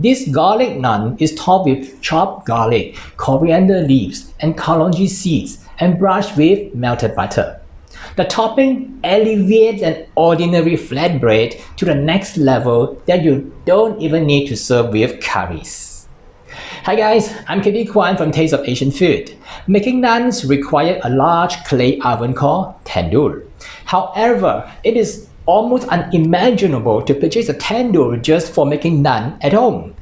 This garlic naan is topped with chopped garlic, coriander leaves, and kalonji seeds and brushed with melted butter. The topping elevates an ordinary flatbread to the next level that you don't even need to serve with curries. Hi guys, I'm KD Kwan from Taste of Asian Food. Making naans requires a large clay oven called tandoor. However, it is almost unimaginable to purchase a tandoor just for making naan at home.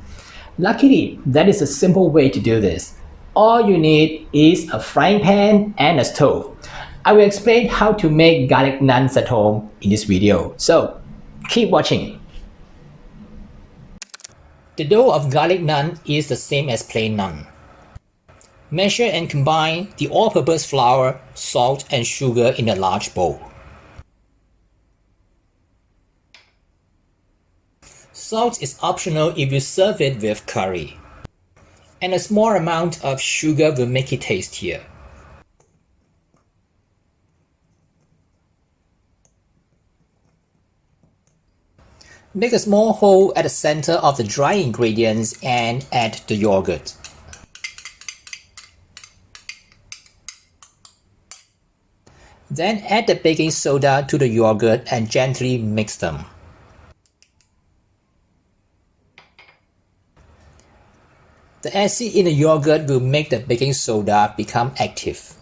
Luckily, that is a simple way to do this. All you need is a frying pan and a stove. I will explain how to make garlic naans at home in this video, so keep watching. The dough of garlic naan is the same as plain naan. Measure and combine the all-purpose flour, salt, and sugar in a large bowl. Salt is optional if you serve it with curry, and a small amount of sugar will make it tastier. Make a small hole at the center of the dry ingredients and add the yogurt. Then add the baking soda to the yogurt and gently mix them. The acid in the yogurt will make the baking soda become active.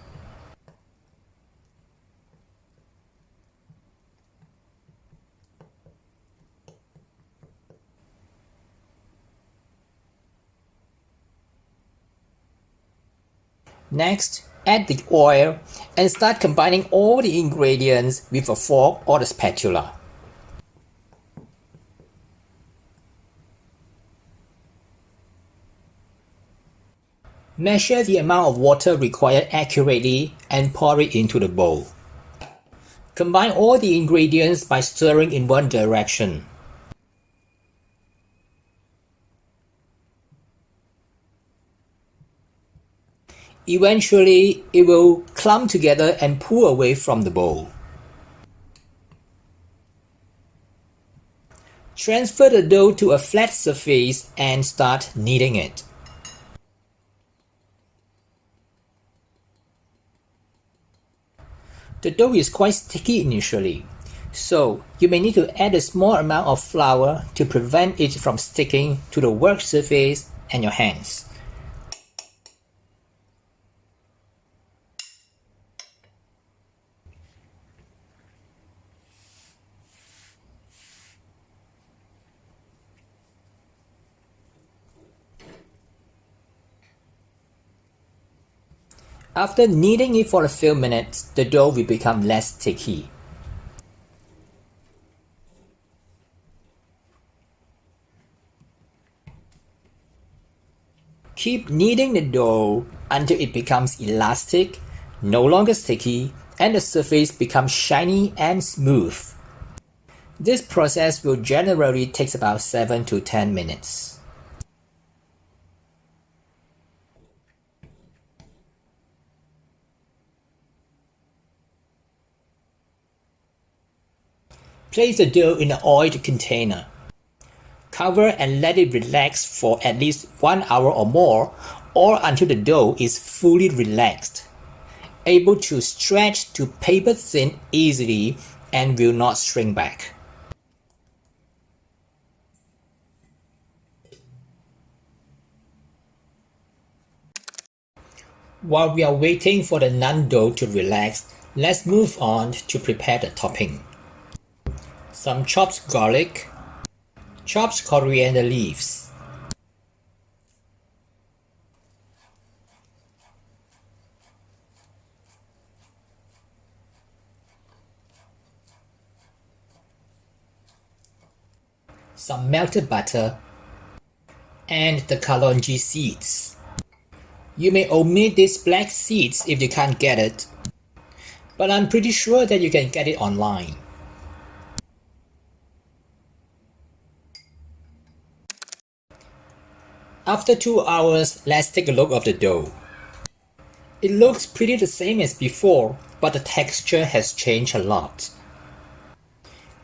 Next, add the oil and start combining all the ingredients with a fork or a spatula. Measure the amount of water required accurately and pour it into the bowl. Combine all the ingredients by stirring in one direction. Eventually, it will clump together and pull away from the bowl. Transfer the dough to a flat surface and start kneading it. The dough is quite sticky initially, so you may need to add a small amount of flour to prevent it from sticking to the work surface and your hands. After kneading it for a few minutes, the dough will become less sticky. Keep kneading the dough until it becomes elastic, no longer sticky, and the surface becomes shiny and smooth. This process will generally take about 7 to 10 minutes. Place the dough in an oiled container. Cover and let it relax for at least 1 hour or more, or until the dough is fully relaxed, able to stretch to paper thin easily and will not shrink back. While we are waiting for the naan dough to relax, let's move on to prepare the topping. Some chopped garlic, chopped coriander leaves, some melted butter, and the kalonji seeds. You may omit these black seeds if you can't get it, but I'm pretty sure that you can get it online. After 2 hours, let's take a look at the dough. It looks pretty the same as before, but the texture has changed a lot.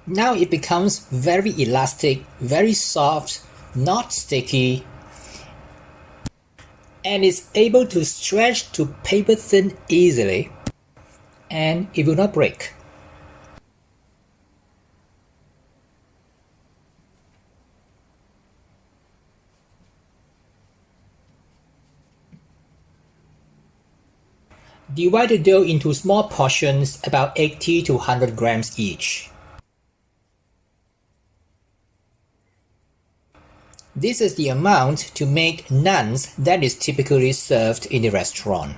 Now it becomes very elastic, very soft, not sticky, and is able to stretch to paper thin easily, and it will not break. Divide the dough into small portions about 80 to 100 grams each. This is the amount to make naans that is typically served in the restaurant.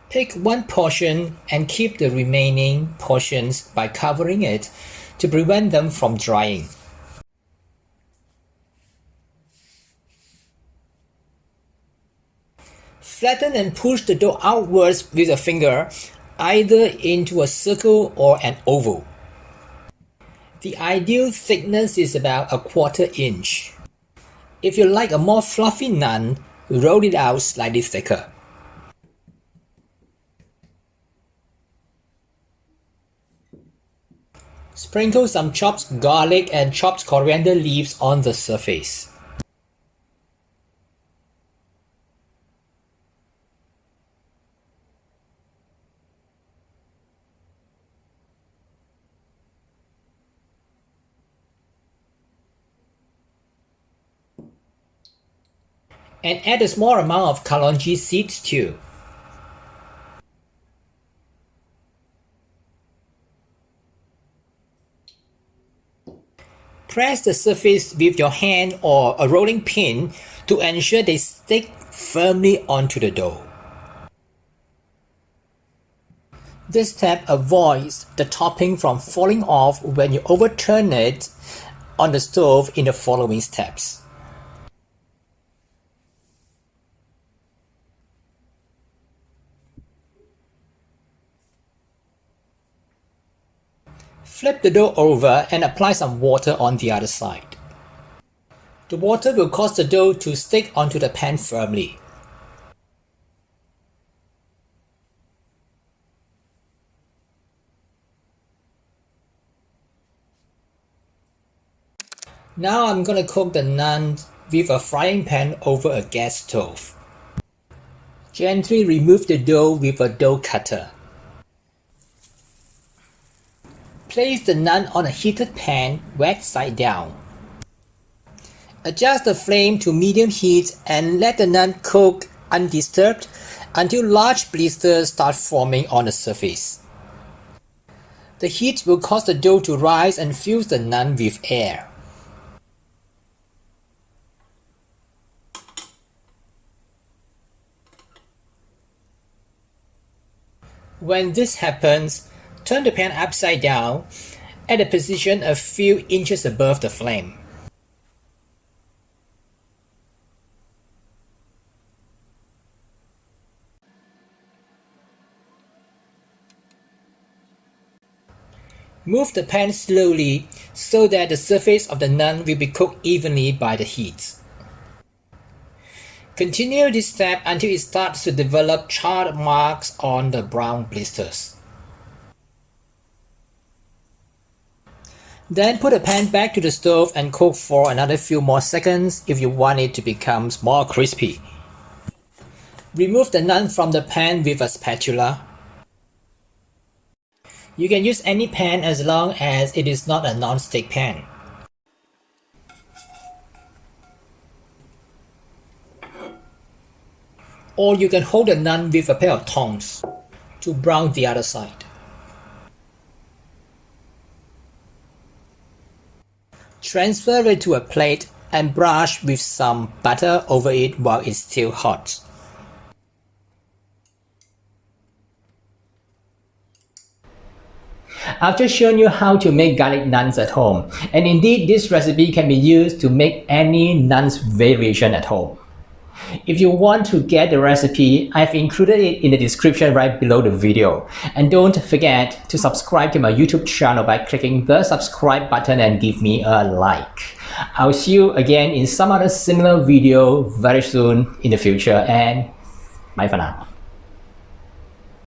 Pick one portion and keep the remaining portions by covering it to prevent them from drying. Flatten and push the dough outwards with a finger, either into a circle or an oval. The ideal thickness is about 1/4 inch. If you like a more fluffy naan, roll it out slightly thicker. Sprinkle some chopped garlic and chopped coriander leaves on the surface. And add a small amount of kalonji seeds too. Press the surface with your hand or a rolling pin to ensure they stick firmly onto the dough. This step avoids the topping from falling off when you overturn it on the stove in the following steps. Flip the dough over and apply some water on the other side. The water will cause the dough to stick onto the pan firmly. Now I'm going to cook the naan with a frying pan over a gas stove. Gently remove the dough with a dough cutter. Place the naan on a heated pan, wet side down. Adjust the flame to medium heat and let the naan cook undisturbed until large blisters start forming on the surface. The heat will cause the dough to rise and fill the naan with air. When this happens, turn the pan upside down at a position a few inches above the flame. Move the pan slowly so that the surface of the naan will be cooked evenly by the heat. Continue this step until it starts to develop charred marks on the brown blisters. Then put the pan back to the stove and cook for another few more seconds if you want it to become more crispy. Remove the naan from the pan with a spatula. You can use any pan as long as it is not a non-stick pan. Or you can hold the naan with a pair of tongs to brown the other side. Transfer it to a plate and brush with some butter over it while it's still hot. I've just shown you how to make garlic naans at home, and indeed this recipe can be used to make any naans variation at home. If you want to get the recipe, I've included it in the description right below the video. And don't forget to subscribe to my YouTube channel by clicking the subscribe button and give me a like. I'll see you again in some other similar video very soon in the future, and bye for now.